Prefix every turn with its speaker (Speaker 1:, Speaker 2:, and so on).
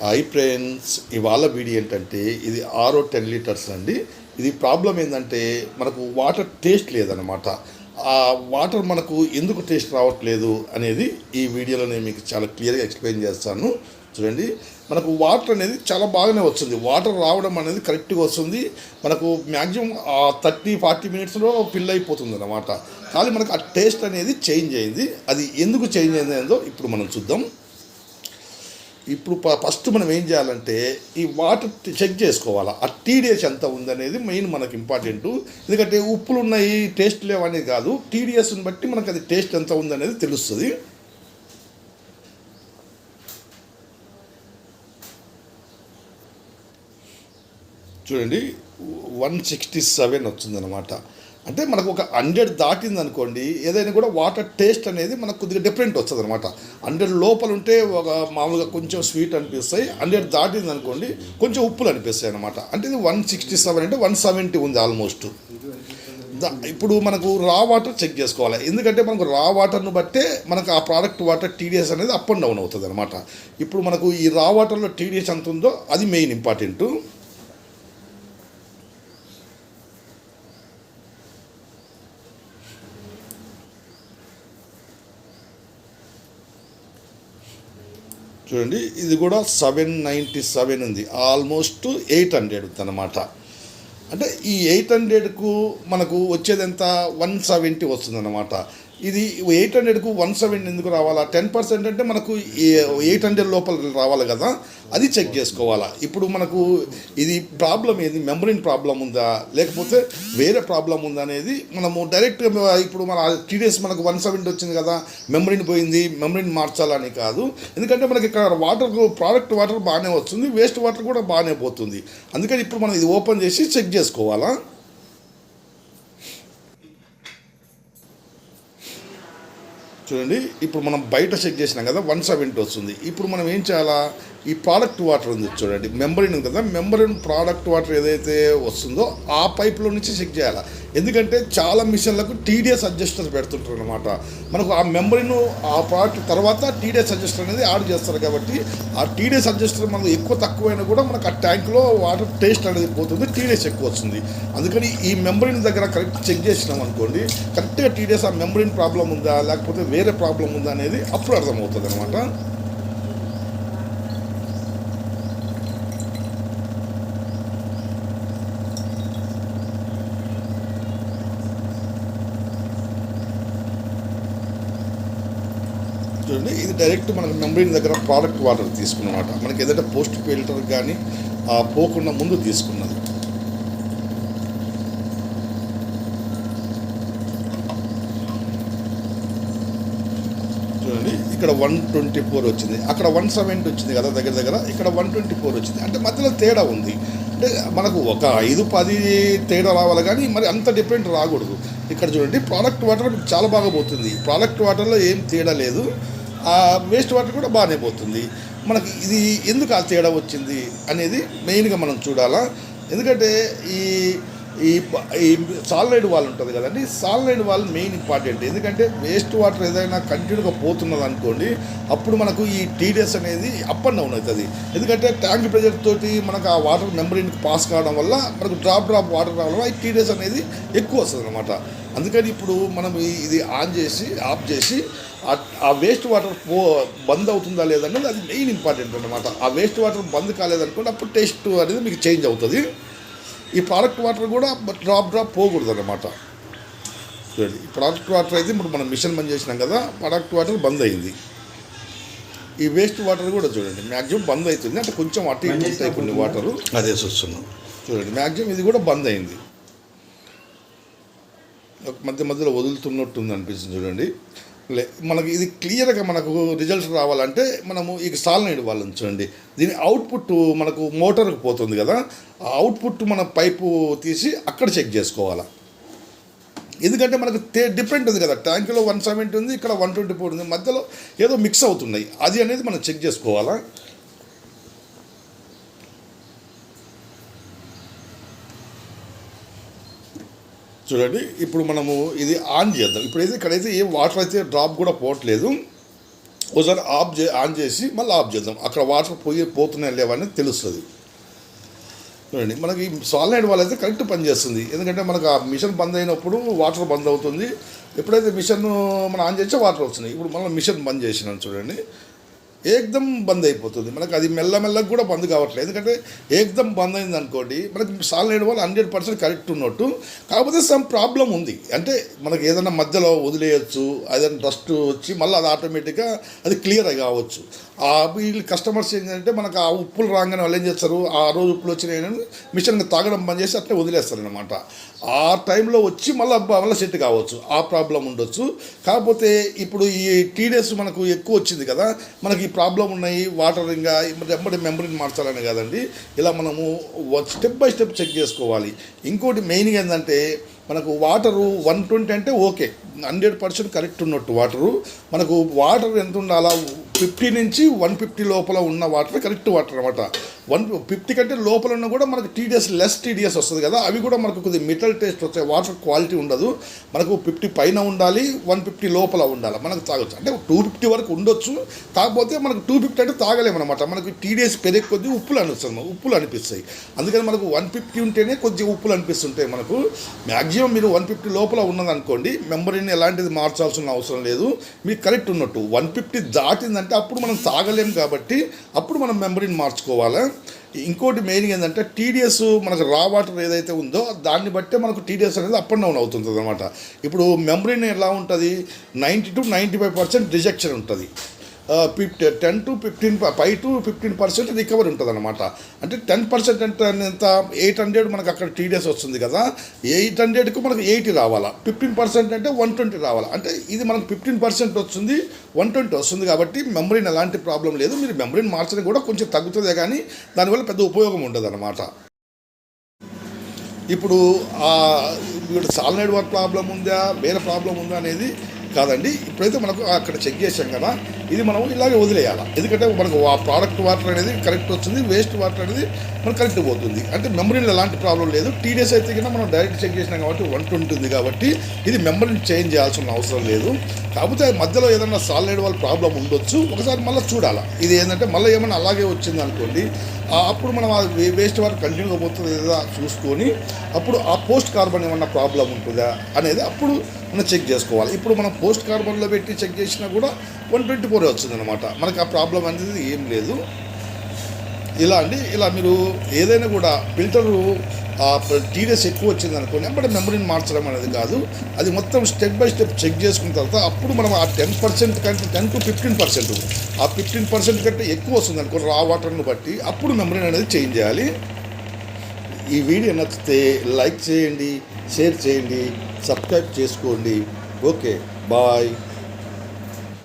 Speaker 1: Hi friends, ఇవాళ video ఏంటంటే ఇది ఆరో 10 లీటర్స్ అండి. ఇది ప్రాబ్లం ఏంటంటే మనకు వాటర్ టేస్ట్ లేదనమాట. ఆ వాటర్ మనకు ఎందుకు టేస్ట్ రావట్లేదు అనేది ఈ వీడియోలో నేను మీకు చాలా క్లియర్గా ఎక్స్ప్లెయిన్ చేస్తాను. చూడండి, మనకు వాటర్ అనేది చాలా బాగానే వస్తుంది. వాటర్ రావడం అనేది కరెక్ట్గా వస్తుంది. మనకు మ్యాక్సిమం 30-40 మినిట్స్లో ఫిల్ అయిపోతుంది అనమాట. కానీ మనకు ఆ టేస్ట్ అనేది చేంజ్ అయింది. అది ఎందుకు చేంజ్ అయిందో ఇప్పుడు మనం చూద్దాం. ఇప్పుడు ఫస్ట్ మనం ఏం చేయాలంటే ఈ వాటర్ చెక్ చేసుకోవాలా, ఆ టీడీఎస్ ఎంత ఉందనేది మెయిన్ మనకు ఇంపార్టెంట్. ఎందుకంటే ఉప్పులు ఉన్నాయి, టేస్ట్ లేవనేది కాదు, టీడీఎస్ని బట్టి మనకు అది టేస్ట్ ఎంత ఉందనేది తెలుస్తుంది. చూడండి, 167 వచ్చిందనమాట. అంటే మనకు ఒక 100 దాటింది అనుకోండి, ఏదైనా కూడా వాటర్ టేస్ట్ అనేది మనకు కొద్దిగా డిఫరెంట్ వస్తుంది అనమాట. 100 లోపల ఉంటే ఒక మామూలుగా కొంచెం స్వీట్ అనిపిస్తాయి, 100 దాటింది అనుకోండి కొంచెం ఉప్పులు అనిపిస్తాయి అనమాట. అంటే ఇది 167 అంటే 170 ఉంది ఆల్మోస్ట్. ఇప్పుడు మనకు రా వాటర్ చెక్ చేసుకోవాలి. ఎందుకంటే మనకు రా వాటర్ను బట్టే మనకు ఆ ప్రోడక్ట్ వాటర్ టీడీఎస్ అనేది అప్ అండ్ డౌన్ అవుతుంది అనమాట. ఇప్పుడు మనకు ఈ రా వాటర్లో టీడీఎస్ ఎంత ఉందో అది మెయిన్ ఇంపార్టెంట్. చూడండి, ఇది కూడా 797 ఉంది, ఆల్మోస్ట్ 800 ఉంది అనమాట. అంటే ఈ 800కు మనకు వచ్చేది ఎంత, 170 వస్తుంది అనమాట. ఇది 800కు 170 ఎందుకు రావాలా? 10% అంటే మనకు 800 లోపల రావాలి కదా, అది చెక్ చేసుకోవాలా. ఇప్పుడు మనకు ఇది ప్రాబ్లం ఏది, మెమరీన్ ప్రాబ్లం ఉందా లేకపోతే వేరే ప్రాబ్లం ఉందా అనేది మనము డైరెక్ట్గా ఇప్పుడు మన టీడీఎస్ మనకు 170 వచ్చింది కదా, మెమరీన్ పోయింది, మెమరీన్ మార్చాలని కాదు. ఎందుకంటే మనకి ఇక్కడ వాటర్ ప్రోడక్ట్ వాటర్ బాగానే వస్తుంది, వేస్ట్ వాటర్ కూడా బాగానే పోతుంది. అందుకని ఇప్పుడు మనం ఇది ఓపెన్ చేసి చెక్ చేసుకోవాలా. చూడండి, ఇప్పుడు మనం బయట చెక్ చేసినాం కదా, 170 వస్తుంది. ఇప్పుడు మనం ఏం చేయాలా, ఈ ప్రోడక్ట్ వాటర్ ఉంది చూడండి, మెంబరిన్ ఉంది కదా, మెంబరిన్ ప్రోడక్ట్ వాటర్ ఏదైతే వస్తుందో ఆ పైప్లో నుంచి చెక్ చేయాలి. ఎందుకంటే చాలా మిషన్లకు టీడీఎస్ అడ్జస్టర్ పెడుతుంటారు అనమాట. మనకు ఆ మెంబరిన్ ఆ ప్రోడక్ట్ తర్వాత టీడీఎస్ అడ్జస్టర్ అనేది యాడ్ చేస్తారు కాబట్టి ఆ టీడీఎస్ అడ్జస్టర్ మనకు ఎక్కువ తక్కువైనా కూడా మనకు ఆ ట్యాంక్లో వాటర్ టేస్ట్ అనేది పోతుంది, టీడీఎస్ ఎక్కువ వస్తుంది. అందుకని ఈ మెంబరిన్ దగ్గర కరెక్ట్ చెక్ చేసినాం అనుకోండి, కరెక్ట్గా టీడీఎస్ ఆ మెంబరిన్ ప్రాబ్లం ఉందా లేకపోతే వేరే ప్రాబ్లం ఉందా అనేది అప్పుడు అర్థమవుతుంది అనమాట. చూడండి, ఇది డైరెక్ట్ మనకు మెంబ్రెయిన్ దగ్గర ప్రోడక్ట్ వాటర్ తీసుకున్నమాట. మనకి ఏదైతే పోస్ట్ ఫిల్టర్ కానీ పోకుండా ముందు తీసుకున్నది. చూడండి, ఇక్కడ 124 వచ్చింది, అక్కడ 170 వచ్చింది కదా, దగ్గర దగ్గర ఇక్కడ 124 వచ్చింది. అంటే మధ్యలో తేడా ఉంది. అంటే మనకు ఒక 5-10 తేడా రావాలి కానీ మరి అంత డిఫరెంట్ రాకూడదు. ఇక్కడ చూడండి, ప్రోడక్ట్ వాటర్ చాలా బాగా పోతుంది, ప్రోడక్ట్ వాటర్లో ఏం తేడా లేదు, వేస్ట్ వాటర్ కూడా బాగానే పోతుంది. మనకి ఇది ఎందుకు ఆ తేడా వచ్చింది అనేది మెయిన్గా మనం చూడాలా. ఎందుకంటే ఈ ఈ ఈ సాలినైడ్ వాల్ ఉంటుంది కదండి, సాలినైడ్ వాల్ మెయిన్ ఇంపార్టెంట్. ఎందుకంటే వేస్ట్ వాటర్ ఏదైనా కంటిన్యూగా పోతున్నది అనుకోండి, అప్పుడు మనకు ఈ టీడీఎస్ అనేది అప్ అండ్ డౌన్ అవుతుంది. ఎందుకంటే ట్యాంక్ ప్రెజర్ తోటి మనకు ఆ వాటర్ మెంబ్రెయిన్కి పాస్ కావడం వల్ల మనకు డ్రాప్ వాటర్ రావడం వల్ల ఈ టీడీఎస్ అనేది ఎక్కువ వస్తుంది అనమాట. అందుకని ఇప్పుడు మనం ఇది ఆన్ చేసి ఆఫ్ చేసి ఆ వేస్ట్ వాటర్ బంద్ అవుతుందా లేదన్నది అది మెయిన్ ఇంపార్టెంట్ అనమాట. ఆ వేస్ట్ వాటర్ బంద్ కాలేదనుకోండి, అప్పుడు టేస్ట్ అనేది మీకు చేంజ్ అవుతుంది. ఈ ప్రోడక్ట్ వాటర్ కూడా డ్రాప్ పోకూడదు అనమాట. చూడండి, ఈ ప్రోడక్ట్ వాటర్ అయితే ఇప్పుడు మనం మిషన్ బంద్ చేసినాం కదా, ప్రోడక్ట్ వాటర్ బంద్ అయింది. ఈ వేస్ట్ వాటర్ కూడా చూడండి మ్యాక్సిమం బంద్ అవుతుంది. అంటే కొంచెం అటు ఇటు ఉంటాయి కొన్ని వాటరు, అదే చూస్తున్నాం. చూడండి, మ్యాక్సిమం ఇది కూడా బంద్ అయింది, మధ్య మధ్యలో వదులుతున్నట్టుంది అనిపిస్తుంది. చూడండి, మనకి ఇది క్లియర్గా మనకు రిజల్ట్స్ రావాలంటే మనము ఈ సాలినైడ్ వాళ్ళు చూడండి, దీని అవుట్పుట్ మనకు మోటార్కి పోతుంది కదా, ఆ అవుట్పుట్ మన పైపు తీసి అక్కడ చెక్ చేసుకోవాలి. ఎందుకంటే మనకు డిఫరెంట్ ఉంది కదా, ట్యాంకులో 170 ఉంది, ఇక్కడ 124 ఉంది, మధ్యలో ఏదో మిక్స్ అవుతున్నాయి, అది అనేది మనం చెక్ చేసుకోవాలా. చూడండి, ఇప్పుడు మనము ఇది ఆన్ చేద్దాం. ఇప్పుడైతే ఇక్కడైతే ఏ వాటర్ అయితే డ్రాప్ కూడా పోవట్లేదు. ఒకసారి ఆన్ చేసి మళ్ళీ ఆఫ్ చేద్దాం. అక్కడ వాటర్ పోతున్నాయి లేవని తెలుస్తుంది. చూడండి, మనకి సాలినాయిడ్ వాల్ అయితే కరెక్ట్ పనిచేస్తుంది. ఎందుకంటే మనకు ఆ మిషన్ బంద్ అయినప్పుడు వాటర్ బంద్ అవుతుంది. ఎప్పుడైతే మిషన్ మనం ఆన్ చేస్తే వాటర్ వస్తున్నాయి. ఇప్పుడు మనం మిషన్ బంద్ చేసినాను చూడండి, ఏకదం బంద్ అయిపోతుంది. మనకు అది మెల్లమెల్లగా కూడా బంద్ కావట్లేదు. ఎందుకంటే ఏకదం బంద్ అయింది అనుకోండి, మనకి సాలినాయిడ్ వాల్ 100% కరెక్ట్ ఉన్నట్టు. కాకపోతే సమ్ ప్రాబ్లం ఉంది. అంటే మనకి ఏదైనా మధ్యలో వదిలేయచ్చు, ఏదైనా డస్ట్ వచ్చి మళ్ళీ అది ఆటోమేటిక్గా అది క్లియర్ కావచ్చు. వీళ్ళు కస్టమర్స్ ఏంటంటే మనకు ఆ ఉప్పులు రాగానే వాళ్ళు ఏం చేస్తారు, ఆ రోజు ఉప్పులు వచ్చినాయని మిషన్ తాగడం బంద్ చేసి అట్లే వదిలేస్తారు అనమాట. ఆ టైంలో వచ్చి మళ్ళీ సెట్ కావచ్చు, ఆ ప్రాబ్లం ఉండొచ్చు. కాకపోతే ఇప్పుడు ఈ టీడీఎస్ మనకు ఎక్కువ వచ్చింది కదా, మనకి ఈ ప్రాబ్లం ఉన్నాయి. వాటర్ ఇంకా ఎంబడి మెంబరీని మార్చాలని కదండి, ఇలా మనము స్టెప్ బై స్టెప్ చెక్ చేసుకోవాలి. ఇంకోటి మెయిన్గా ఏంటంటే మనకు వాటరు 120 అంటే ఓకే, 100% కరెక్ట్ ఉన్నట్టు వాటరు. మనకు వాటర్ ఎంత ఉండాలా, 50 నుంచి 150 లోపల ఉన్న వాటర్ కరెక్ట్ వాటర్ అనమాట. 150 కంటే లోపల ఉన్న కూడా మనకు లెస్ టీడీఎస్ వస్తుంది కదా, అవి కూడా మనకు కొద్దిగా మెటల్ టేస్ట్ వస్తాయి. వాటర్ క్వాలిటీ ఉండదు. మనకు 50 పైన ఉండాలి, 150 లోపల ఉండాలి, మనకు తాగొచ్చు. అంటే 250 వరకు ఉండొచ్చు. కాకపోతే మనకు 250 అంటే తాగలేమన్నమాట. మనకు టీడీఎస్ పెరిగే కొద్దిగా ఉప్పులు అనిపిస్తాయి. అందుకని మనకు 150 ఉంటేనే కొద్దిగా ఉప్పులు అనిపిస్తుంటాయి. మనకు మ్యాక్సిమం మీరు 150 లోపల ఉన్నదనుకోండి, మెంబరీని ఎలాంటిది మార్చాల్సిన అవసరం లేదు, మీకు కరెక్ట్ ఉన్నట్టు. 150 దాటిందంటే అప్పుడు మనం తాగలేము కాబట్టి అప్పుడు మనం మెంబరీని మార్చుకోవాలి. ఇంకోటి మెయిన్గా ఏంటంటే టీడీఎస్ మనకు రా వాటర్ ఏదైతే ఉందో దాన్ని బట్టే మనకు టీడీఎస్ అనేది అప్ అండ్ డౌన్ అవుతుంది అనమాట. ఇప్పుడు మెంబరీన్ ఎలా ఉంటుంది, 90 to 95% రిజెక్షన్ ఉంటుంది. 10 to 15% రికవరీ ఉంటుంది అనమాట. అంటే 10% అంటే ఎంత, 800 మనకు అక్కడ టీడీఎస్ వస్తుంది కదా, 800కు మనకు 80 రావాలా, 15% అంటే 120 రావాలా. అంటే ఇది మనకు 15% వస్తుంది, 120 వస్తుంది. కాబట్టి మెంబరీన్ ఎలాంటి ప్రాబ్లం లేదు. మీరు మెంబరీన్ మార్చడం కూడా కొంచెం తగ్గుతుందే కానీ దానివల్ల పెద్ద ఉపయోగం ఉండదు అనమాట. ఇప్పుడు సాలినాయిడ్ వాల్ ప్రాబ్లం ఉందా, వేరే ప్రాబ్లం ఉందా అనేది కాదండి. ఇప్పుడైతే మనకు అక్కడ చెక్ చేసాం కదా, ఇది మనం ఇలాగే వదిలేయాలి. ఎందుకంటే మనకు ఆ ప్రోడక్ట్ వాటర్ అనేది కరెక్ట్ వస్తుంది, వేస్ట్ వాటర్ అనేది మనకు కరెక్ట్ పోతుంది. అంటే మెంబరీన్లో ఎలాంటి ప్రాబ్లం లేదు. టీడీఎస్ అయితే కన్నా మనం డైరెక్ట్ చెక్ చేసినాం కాబట్టి 120 ఉంది కాబట్టి ఇది మెంబరీని చేంజ్ చేయాల్సిన అవసరం లేదు. కాకపోతే మధ్యలో ఏదైనా సాలినాయిడ్ వాల్ ప్రాబ్లం ఉండొచ్చు, ఒకసారి మళ్ళీ చూడాలి. ఇది ఏంటంటే మళ్ళీ ఏమైనా అలాగే వచ్చింది అనుకోండి, అప్పుడు మనం ఆ వేస్ట్ వాటర్ కంటిన్యూగా పోతుంది లేదా చూసుకొని అప్పుడు ఆ పోస్ట్ కార్బన్ ఏమన్నా ప్రాబ్లం ఉంటుందా అనేది అప్పుడు మనం చెక్ చేసుకోవాలి. ఇప్పుడు మనం పోస్ట్ కార్బన్లో పెట్టి చెక్ చేసినా కూడా 124 వచ్చిందనమాట. మనకు ఆ ప్రాబ్లం అనేది ఏం లేదు. ఇలా మీరు ఏదైనా కూడా ఫిల్టరు టీడీఎస్ ఎక్కువ వచ్చింది అనుకోండి, అంటే మెంబరీని మార్చడం అనేది కాదు, అది మొత్తం స్టెప్ బై స్టెప్ చెక్ చేసుకున్న తర్వాత అప్పుడు మనం ఆ 10% కంటే 10 to 15%, ఆ 15% కంటే ఎక్కువ వస్తుంది అనుకోండి రా వాటర్ను బట్టి, అప్పుడు మెంబరీన్ అనేది చేంజ్ చేయాలి. ఈ వీడియో నచ్చితే లైక్ చేయండి, షేర్ చేయండి, సబ్స్క్రైబ్ చేసుకోండి. Okay, bye.